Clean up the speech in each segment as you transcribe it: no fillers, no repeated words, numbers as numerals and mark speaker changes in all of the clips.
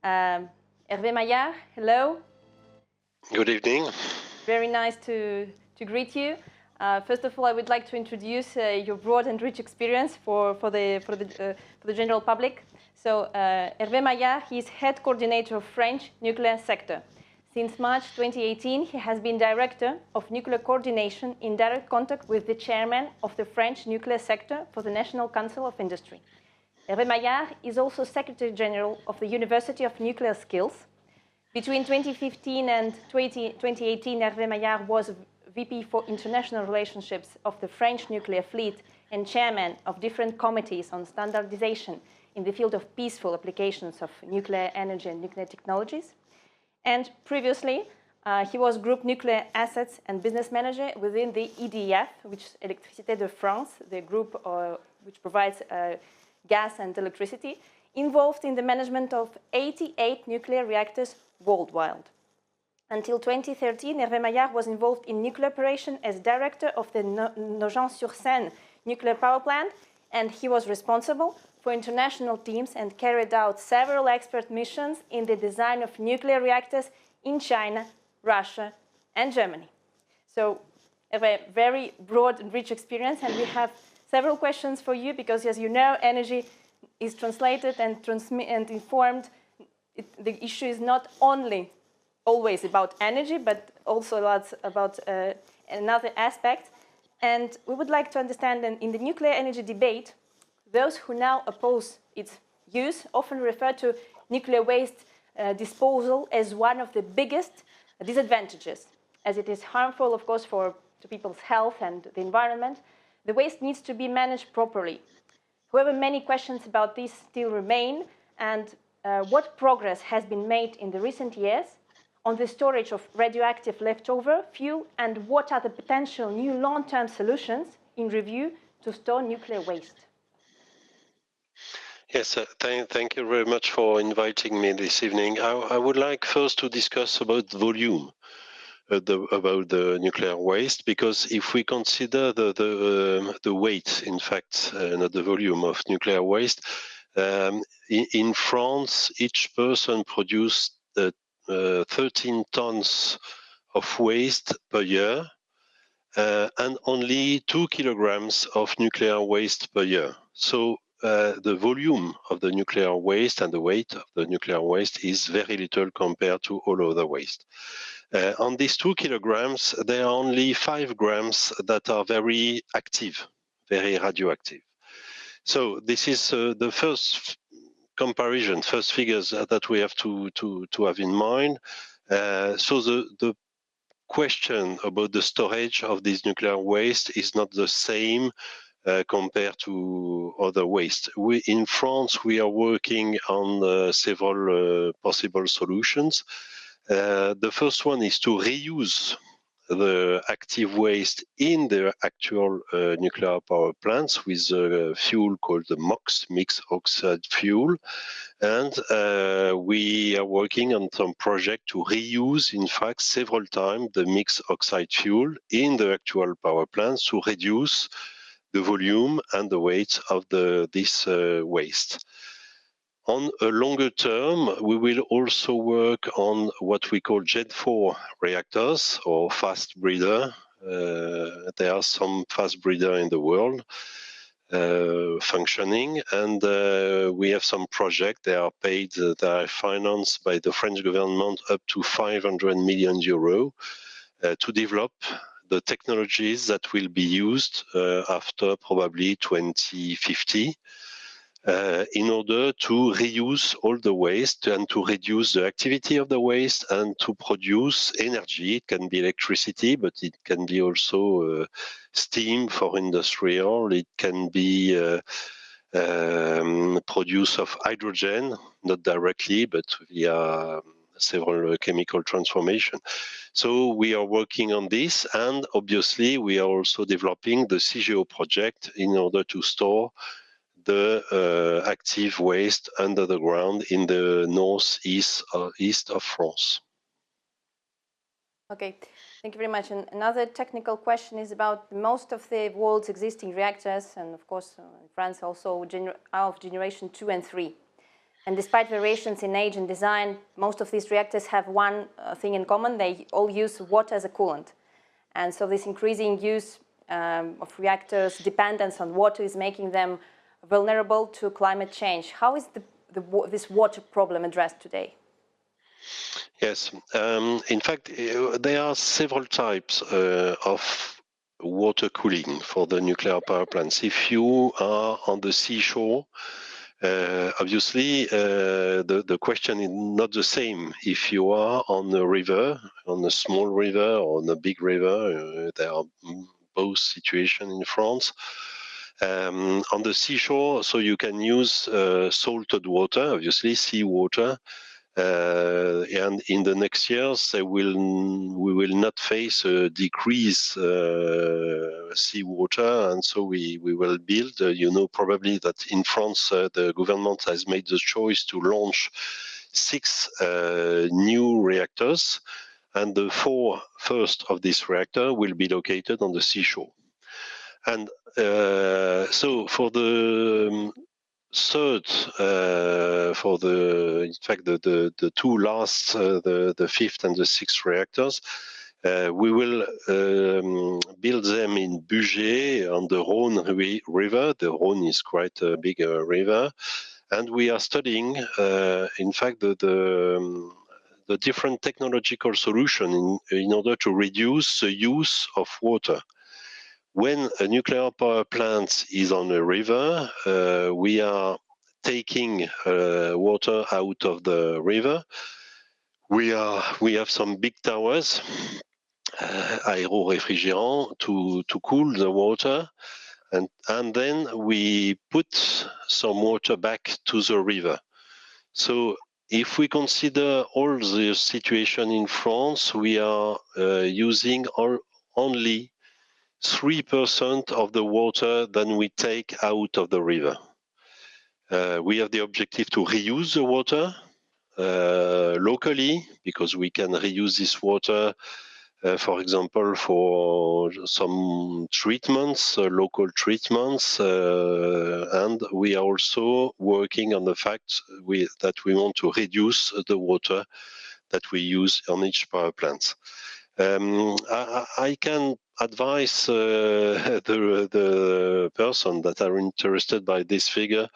Speaker 1: Hervé Maillart, hello.
Speaker 2: Good evening.
Speaker 1: Very nice to greet you. First of all, I would like to introduce your broad and rich experience for the general public. So, Hervé Maillart, he is head coordinator of French nuclear sector. Since March 2018, he has been director of nuclear coordination in direct contact with the chairman of the French nuclear sector for the National Council of Industry. Hervé Maillart is also Secretary General of the University of Nuclear Skills. Between 2015 and 2018, Hervé Maillart was VP for International Relationships of the French nuclear fleet and chairman of different committees on standardization in the field of peaceful applications of nuclear energy and nuclear technologies. And previously, he was Group Nuclear Assets and Business Manager within the EDF, which is Electricité de France, the group which provides gas and electricity, involved in the management of 88 nuclear reactors worldwide. Until 2013, Hervé Maillart was involved in nuclear operation as director of the Nogent-sur-Seine nuclear power plant, and he was responsible for international teams and carried out several expert missions in the design of nuclear reactors in China, Russia, and Germany. So, a very broad and rich experience, and we have several questions for you because, as you know, energy is translated and informed. The issue is not only always about energy, but also lots about another aspect. And we would like to understand that in the nuclear energy debate, those who now oppose its use often refer to nuclear waste disposal as one of the biggest disadvantages, as it is harmful, of course, to people's health and the environment. The waste needs to be managed properly. However, many questions about this still remain, and what progress has been made in the recent years on the storage of radioactive leftover fuel, and what are the potential new long-term solutions in review to store nuclear waste?
Speaker 2: Yes, thank you very much for inviting me this evening. I would like first to discuss about volume, about the nuclear waste, because if we consider the weight, in fact, not the volume of nuclear waste, in France, each person produced 13 tons of waste per year, and only 2 kilograms of nuclear waste per year. So the volume of the nuclear waste and the weight of the nuclear waste is very little compared to all other waste. On these 2 kilograms, there are only 5 grams that are very active, very radioactive. So this is the first comparison, first figures that we have to have in mind. So the question about the storage of this nuclear waste is not the same compared to other waste. In France, we are working on several possible solutions. The first one is to reuse the active waste in the actual nuclear power plants with a fuel called the MOX, mixed oxide fuel. And we are working on some project to reuse, in fact, several times the mixed oxide fuel in the actual power plants to reduce the volume and the weight of this waste. On a longer term, we will also work on what we call Gen 4 reactors or fast breeder. There are some fast breeder in the world functioning, and we have some projects. They are paid, they are financed by the French government up to 500 million euro to develop the technologies that will be used after probably 2050 in order to reuse all the waste and to reduce the activity of the waste and to produce energy. It can be electricity, but it can be also steam for industrial. It can be produce of hydrogen, not directly, but via several chemical transformation. So we are working on this, and obviously we are also developing the CGO project in order to store the active waste under the ground in the northeast east of France.
Speaker 1: Okay, thank you very much. And another technical question is about most of the world's existing reactors, and of course in France also are of generation 2 and 3. And despite variations in age and design, most of these reactors have one thing in common. They all use water as a coolant. And so this increasing use of reactors, dependence on water, is making them vulnerable to climate change. How is this water problem addressed today?
Speaker 2: Yes, in fact, there are several types of water cooling for the nuclear power plants. If you are on the seashore, obviously, the question is not the same. If you are on a river, on a small river or on a big river, there are both situations in France. On the seashore, so you can use salted water, obviously seawater, and in the next years, we will not face a decrease seawater, and so we will build. You know probably that in France, the government has made the choice to launch 6 new reactors, and the 4 first of this reactor will be located on the seashore. And so for the third, for in fact, the 2 last, the 5th and the 6th reactors, we will build them in Bugey on the Rhône River. The Rhône is quite a big river, and we are studying, in fact, the different technological solution in order to reduce the use of water. When a nuclear power plant is on a river, we are taking water out of the river. We have some big towers, aéro-réfrigérants, to cool the water, and then we put some water back to the river. So if we consider all the situation in France, we are using only 3% of the water than we take out of the river. We have the objective to reuse the water locally, because we can reuse this water, for example, for some treatments, local treatments, and we are also working on the fact that we want to reduce the water that we use on each power plant. I can advise the person that are interested by this figure.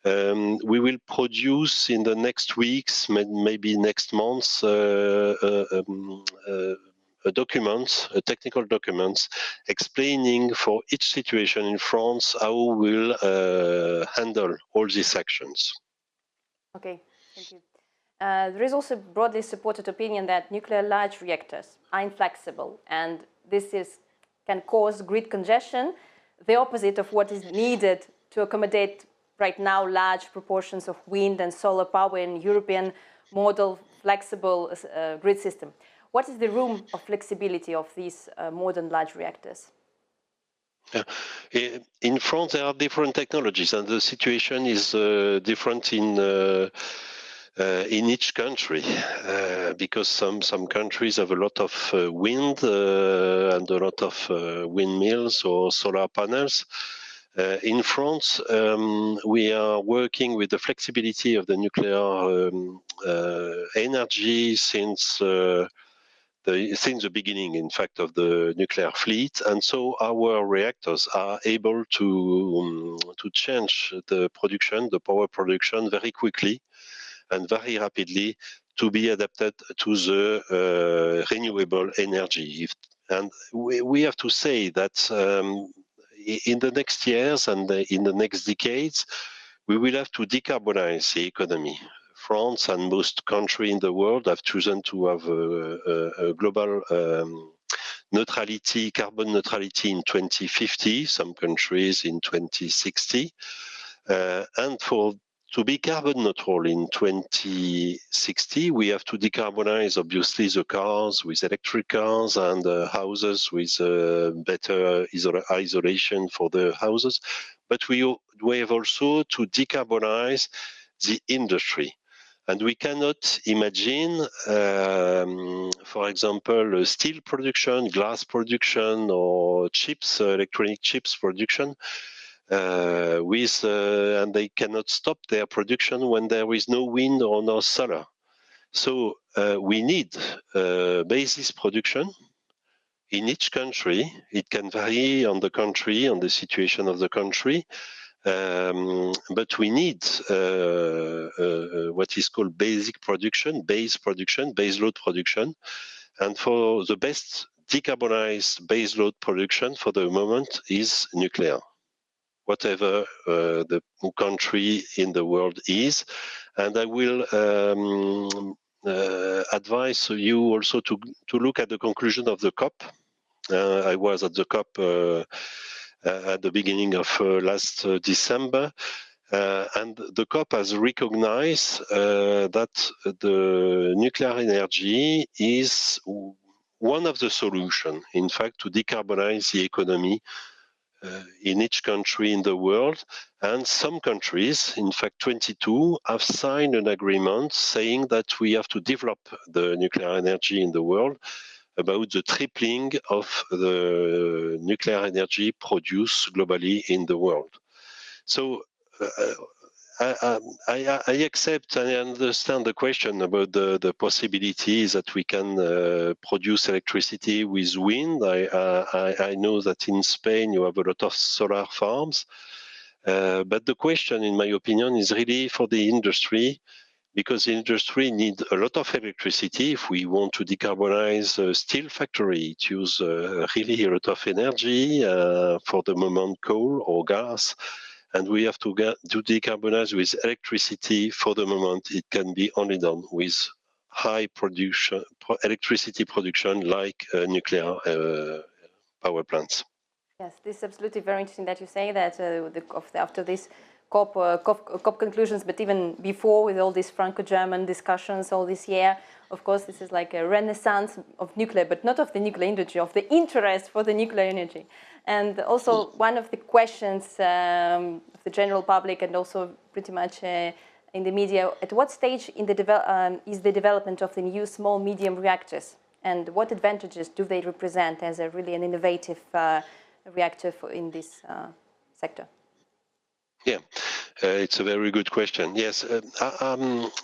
Speaker 2: We will produce in the next weeks, maybe next month, a technical documents explaining for each situation in France how we will handle all these actions.
Speaker 1: Okay, thank you. There is also broadly supported opinion that nuclear large reactors are inflexible, and this can cause grid congestion, the opposite of what is needed to accommodate right now large proportions of wind and solar power in European model flexible grid system. What is the room of flexibility of these modern large reactors?
Speaker 2: Yeah. In France, there are different technologies, and the situation is different in each country, because some countries have a lot of wind and a lot of windmills or solar panels. In France, we are working with the flexibility of the nuclear energy since the beginning, in fact, of the nuclear fleet, and so our reactors are able to change the power production, very quickly and very rapidly to be adapted to the renewable energy. And we have to say that in the next years and in the next decades, we will have to decarbonize the economy. France and most countries in the world have chosen to have a global carbon neutrality in 2050, some countries in 2060. And to be carbon neutral in 2060, we have to decarbonize, obviously, the cars with electric cars and houses with better isolation for the houses. But we have also to decarbonize the industry. And we cannot imagine, for example, steel production, glass production, or chips, electronic chips production, and they cannot stop their production when there is no wind or no solar. So we need basis production in each country. It can vary on the country, on the situation of the country, but we need what is called basic production, base load production. And for the best decarbonized base load production for the moment is nuclear, whatever the country in the world is. And I will advise you also to look at the conclusion of the COP. I was at the COP at the beginning of last December, and the COP has recognized that the nuclear energy is one of the solutions, in fact, to decarbonize the economy in each country in the world. And some countries, in fact 22, have signed an agreement saying that we have to develop the nuclear energy in the world, about the tripling of the nuclear energy produced globally in the world. So I accept and I understand the question about the possibilities that we can produce electricity with wind. I know that in Spain you have a lot of solar farms, but the question, in my opinion, is really for the industry, because the industry needs a lot of electricity. If we want to decarbonize a steel factory, it uses really a lot of energy, for the moment coal or gas, and we have to decarbonize with electricity. For the moment, it can be only done with high production, electricity production, like nuclear power plants.
Speaker 1: Yes, this is absolutely very interesting that you say that after this COP conclusions, but even before, with all these Franco-German discussions all this year, of course, this is like a renaissance of nuclear, but not of the nuclear industry, of the interest for the nuclear energy. And also one of the questions of the general public, and also pretty much in the media, at what stage in the is the development of the new small medium reactors, and what advantages do they represent as a really an innovative reactor in this sector?
Speaker 2: Yeah, it's a very good question. Yes,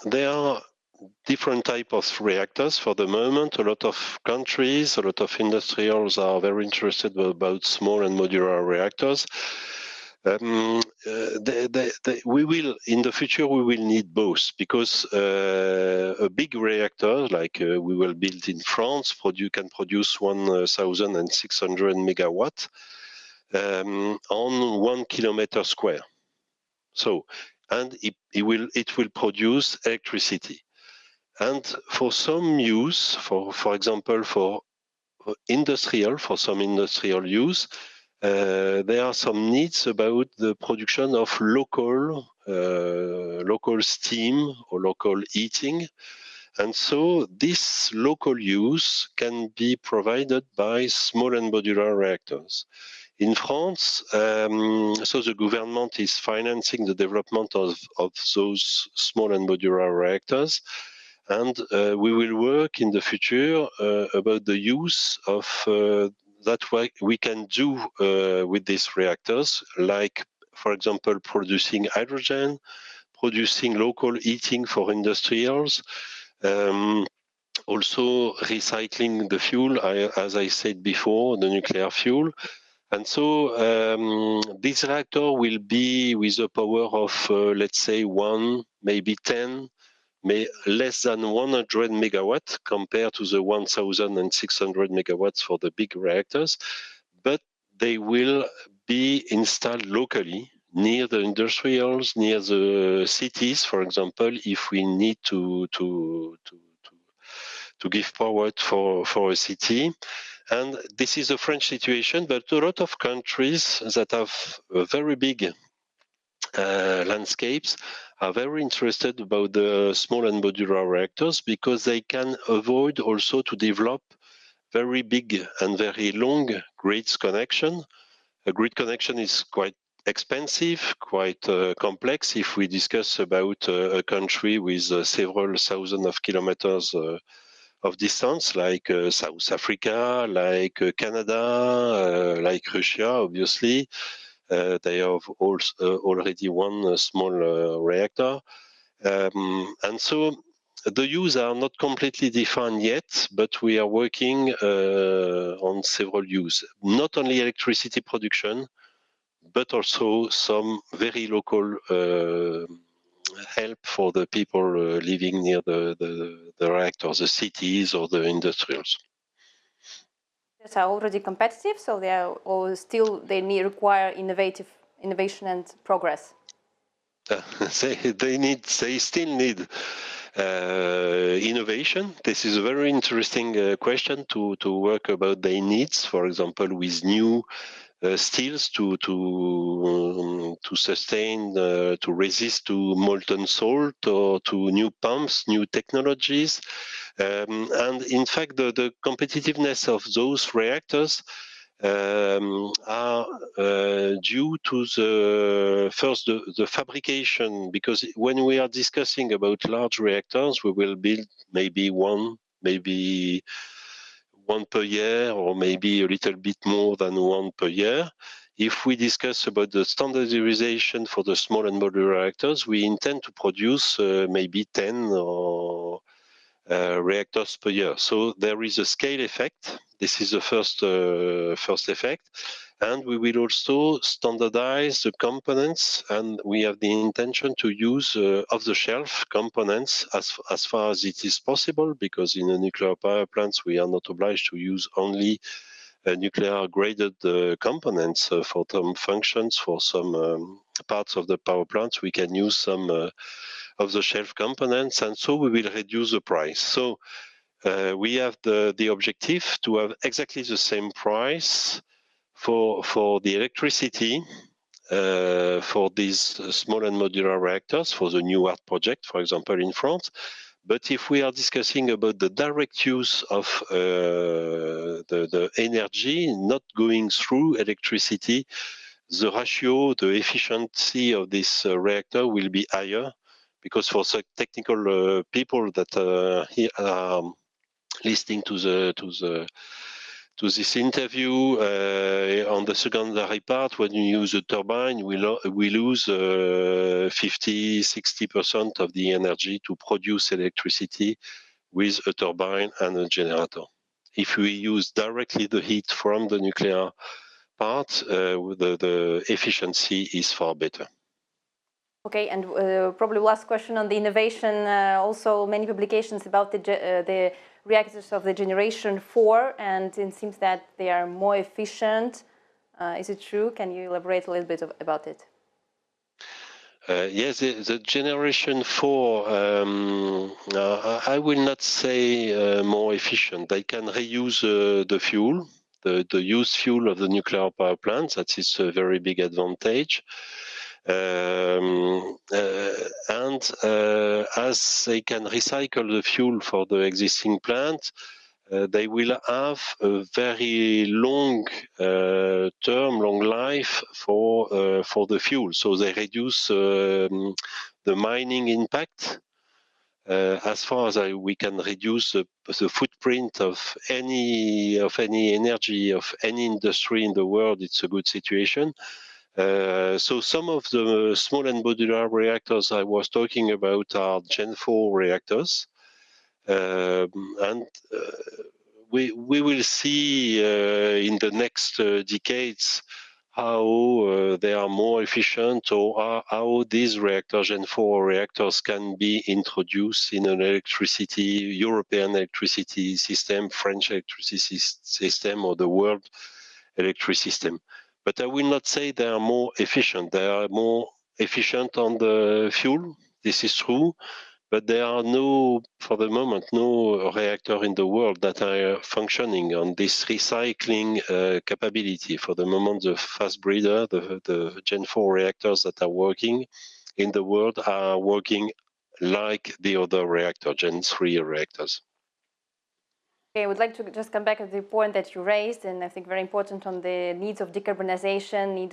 Speaker 2: there are different types of reactors for the moment. A lot of countries, a lot of industrials are very interested about small and modular reactors. We will, in the future, we will need both, because a big reactor like we will build in France can produce 1,600 megawatt on 1 kilometer square. So, and it will produce electricity. And for some use, for example, for some industrial use, there are some needs about the production of local steam or local heating. And so this local use can be provided by small and modular reactors. In France, so the government is financing the development of those small and modular reactors. And we will work in the future about the use of that we can do with these reactors, like, for example, producing hydrogen, producing local heating for industrials, also recycling the fuel, as I said before, the nuclear fuel. And so this reactor will be with a power of, let's say, 1, maybe 10, less than 100 megawatt compared to the 1,600 megawatts for the big reactors. But they will be installed locally, near the industrials, near the cities, for example, if we need to give power for a city. And this is a French situation, but a lot of countries that have very big landscapes are very interested about the small and modular reactors, because they can avoid also to develop very big and very long grids connection. A grid connection is quite expensive, quite complex. If we discuss about a country with several thousands of kilometers of distance, like South Africa, like Canada, like Russia, obviously, They have also already one small reactor. And so the use are not completely defined yet, but we are working on several use. Not only electricity production, but also some very local help for the people living near the reactors, the cities or the industrials.
Speaker 1: These are already competitive, so they are all still require innovation and progress.
Speaker 2: They still need innovation. This is a very interesting question to work about their needs. For example, with new steels to sustain, to resist to molten salt, or to new pumps, new technologies. And in fact, the competitiveness of those reactors are due to the fabrication, because when we are discussing about large reactors, we will build maybe one per year, or maybe a little bit more than one per year. If we discuss about the standardization for the small and modular reactors, we intend to produce maybe 10 or reactors per year. So there is a scale effect. This is the first effect. And we will also standardize the components, and we have the intention to use off-the-shelf components as far as it is possible, because in the nuclear power plants we are not obliged to use only nuclear-graded components for some functions. For some parts of the power plants, we can use some off-the-shelf components, and so we will reduce the price. So we have the objective to have exactly the same price for the electricity for these small and modular reactors, for the new art project, for example, in France. But if we are discussing about the direct use of the energy not going through electricity, the ratio, the efficiency of this reactor will be higher, because for some technical people that are listening to this interview, on the secondary part, when you use a turbine, we lose 50-60% of the energy to produce electricity with a turbine and a generator. If we use directly the heat from the nuclear part, the efficiency is far better.
Speaker 1: Okay, and probably last question on the innovation. Also, many publications about the reactors of the generation 4, and it seems that they are more efficient. Is it true? Can you elaborate a little bit about it?
Speaker 2: Yes, the generation 4, I will not say more efficient. They can reuse the fuel, the used fuel of the nuclear power plants. That is a very big advantage. And as they can recycle the fuel for the existing plant, they will have a very long long life for the fuel. So they reduce the mining impact. As far as we can reduce the footprint of any energy of any industry in the world, it's a good situation. So some of the small and modular reactors I was talking about are Gen 4 reactors. And we will see in the next decades how they are more efficient, or how these reactors, Gen 4 reactors, can be introduced in an European electricity system, French electricity system, or the world electricity system. But I will not say they are more efficient. They are more efficient on the fuel. This is true. But there are for the moment, no reactor in the world that are functioning on this recycling capability. For the moment, the fast breeder, the Gen 4 reactors that are working in the world are working like the other reactor, Gen 3 reactors.
Speaker 1: Okay, I would like to just come back to the point that you raised, and I think very important, on the needs of decarbonization,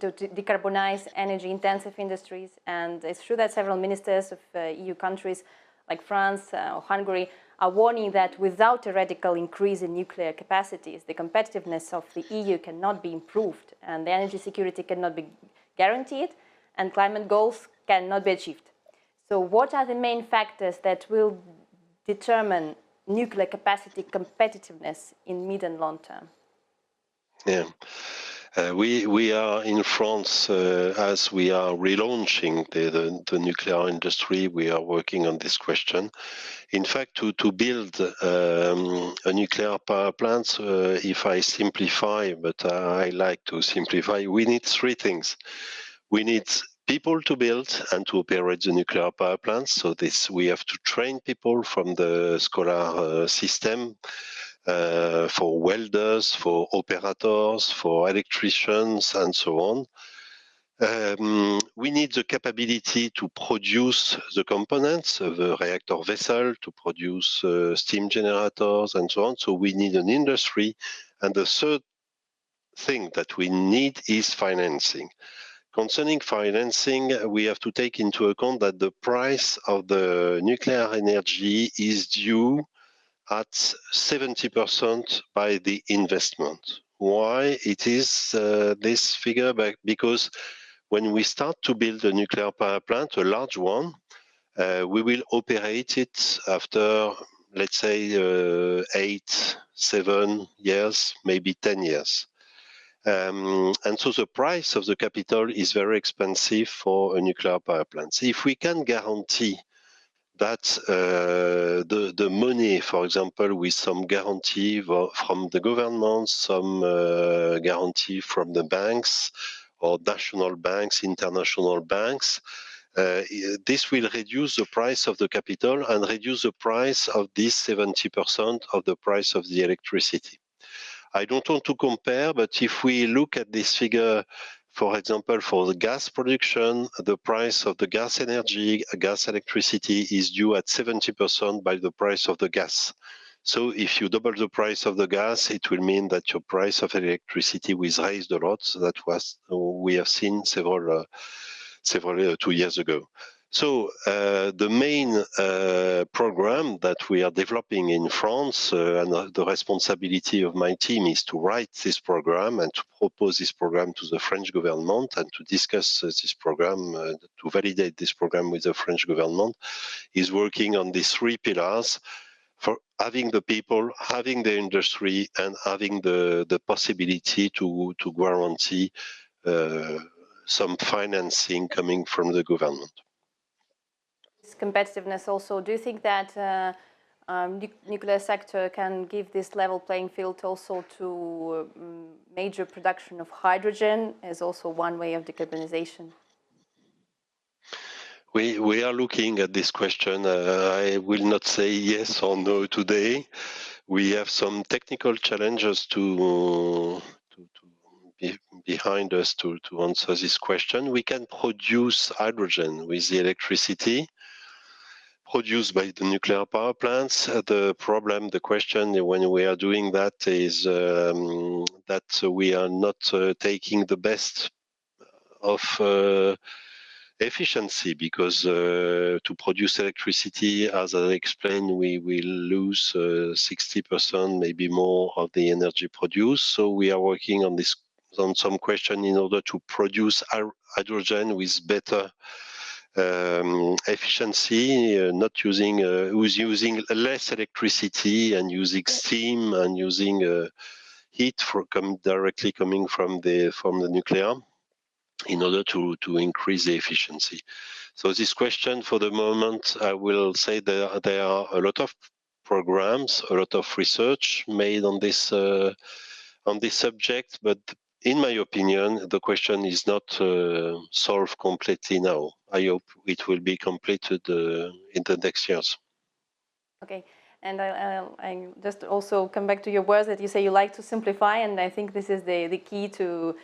Speaker 1: to decarbonize energy-intensive industries. And it's true that several ministers of EU countries like France or Hungary, are warning that without a radical increase in nuclear capacities, the competitiveness of the EU cannot be improved, and the energy security cannot be guaranteed, and climate goals cannot be achieved. So what are the main factors that will determine nuclear capacity competitiveness in mid and long term?
Speaker 2: Yeah. We are in France, as we are relaunching the nuclear industry, we are working on this question. In fact, to build a nuclear power plant, if I simplify, but I like to simplify, we need three things. We need people to build and to operate the nuclear power plants. So we have to train people from the scholar system, for welders, for operators, for electricians, and so on. We need the capability to produce the components of the reactor vessel, to produce steam generators, and so on. So we need an industry. And the third thing that we need is financing. Concerning financing, we have to take into account that the price of the nuclear energy is due at 70% by the investment. Why it is this figure? Because when we start to build a nuclear power plant, a large one, we will operate it after, let's say, 8, 7 years, maybe 10 years. And so the price of the capital is very expensive for a nuclear power plant. If we can guarantee that the money, for example, with some guarantee from the government, some guarantee from the banks or national banks, international banks, this will reduce the price of the capital and reduce the price of this 70% of the price of the electricity. I don't want to compare, but if we look at this figure, for example, for the gas production, the price of the gas energy, gas electricity is due at 70% by the price of the gas. So if you double the price of the gas, it will mean that your price of electricity will raise a lot. So that was we have seen several 2 years ago. So the main program that we are developing in France, and the responsibility of my team is to write this program and to propose this program to the French government and to discuss this program, to validate this program with the French government, is working on these three pillars for having the people, having the industry, and having the possibility to guarantee some financing coming from the government.
Speaker 1: Competitiveness also, do you think that nuclear sector can give this level playing field also to major production of hydrogen as also one way of decarbonization?
Speaker 2: We are looking at this question. I will not say yes or no today. We have some technical challenges to be behind us to answer this question. We can produce hydrogen with the electricity produced by the nuclear power plants. The problem, the question when we are doing that is that we are not taking the best of efficiency, because to produce electricity, as I explained, we will lose 60%, maybe more, of the energy produced. So we are working on this, on some question in order to produce hydrogen with better efficiency, not using using less electricity and using steam and using heat directly coming from the nuclear, in order to increase the efficiency. So this question, for the moment, I will say there are a lot of programs, a lot of research made on this subject, but in my opinion, the question is not solved completely now. I hope it will be completed in the next years.
Speaker 1: Okay, and I just also come back to your words that you say you like to simplify, and I think this is the key to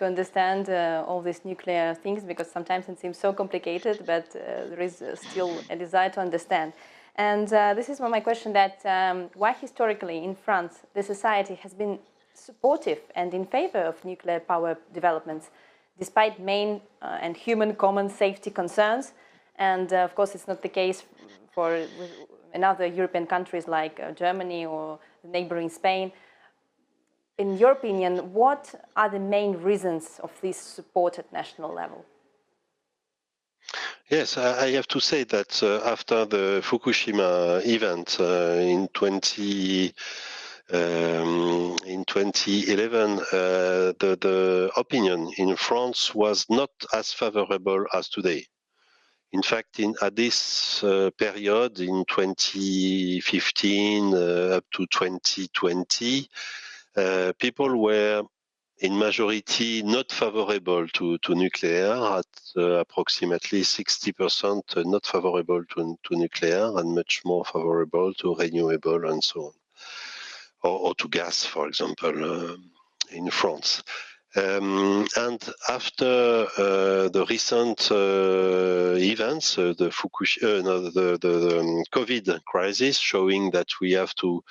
Speaker 1: understand all these nuclear things, because sometimes it seems so complicated, but there is still a desire to understand. And this is my question, that why historically in France the society has been supportive and in favor of nuclear power developments, despite main and human common safety concerns. And of course it's not the case in other European countries like Germany or the neighboring Spain. In your opinion, what are the main reasons of this support at national level?
Speaker 2: Yes, I have to say that after the Fukushima event in 2011, the opinion in France was not as favorable as today. In fact, at this period in 2015 up to 2020, people were in majority not favorable to nuclear, at approximately 60% not favorable to nuclear and much more favorable to renewable and so on, or to gas, for example, in France. And after the recent events, the COVID crisis, showing that we have to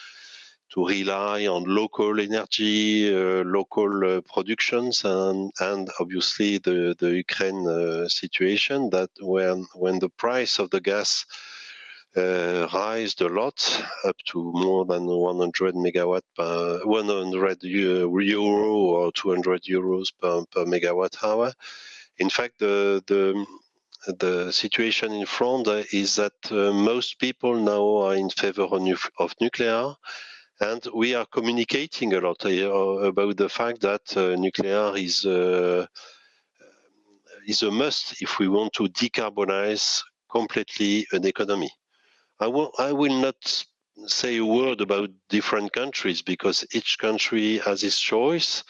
Speaker 2: rely on local energy, local productions, and obviously the Ukraine situation, that when the price of the gas raised a lot, up to more than 100 megawatt per 100 euro or 200 euros per megawatt hour. In fact, the situation in France is that most people now are in favor of nuclear. And we are communicating a lot about the fact that nuclear is a must if we want to decarbonize completely an economy. I will not say a word about different countries because each country has its choice.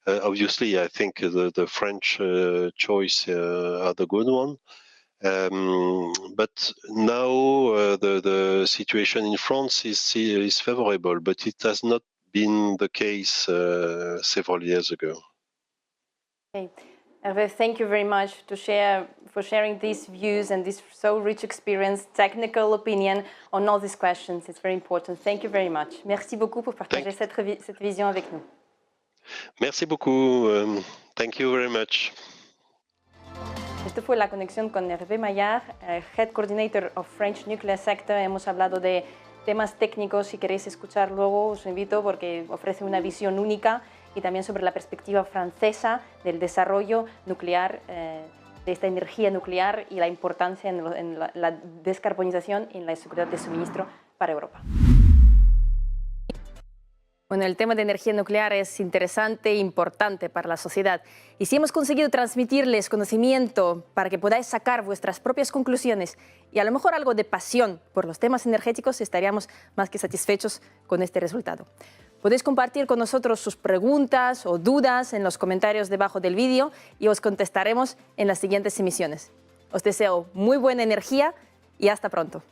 Speaker 2: Obviously, I think the French choice are the good one. But now the situation in France is favorable, but it has not been the case several years ago.
Speaker 1: Okay. Hervé, thank you very much for sharing these views and this so rich experience, technical opinion on all these questions. It's very important. Thank you very much. Merci beaucoup pour partager cette vision avec nous.
Speaker 2: Merci beaucoup. Thank you very much.
Speaker 1: Esto fue la conexión con Hervé Maillart, Head Coordinator of French Nuclear Sector. Hemos hablado de temas técnicos. Si queréis escuchar luego, os invito porque ofrece una visión única y también sobre la perspectiva francesa del desarrollo nuclear, de esta energía nuclear y la importancia en la descarbonización y en la seguridad de suministro para Europa. Bueno, el tema de energía nuclear es interesante e importante para la sociedad. Y si hemos conseguido transmitirles conocimiento para que podáis sacar vuestras propias conclusiones y a lo mejor algo de pasión por los temas energéticos, estaríamos más que satisfechos con este resultado. Podéis compartir con nosotros sus preguntas o dudas en los comentarios debajo del vídeo y os contestaremos en las siguientes emisiones. Os deseo muy buena energía y hasta pronto.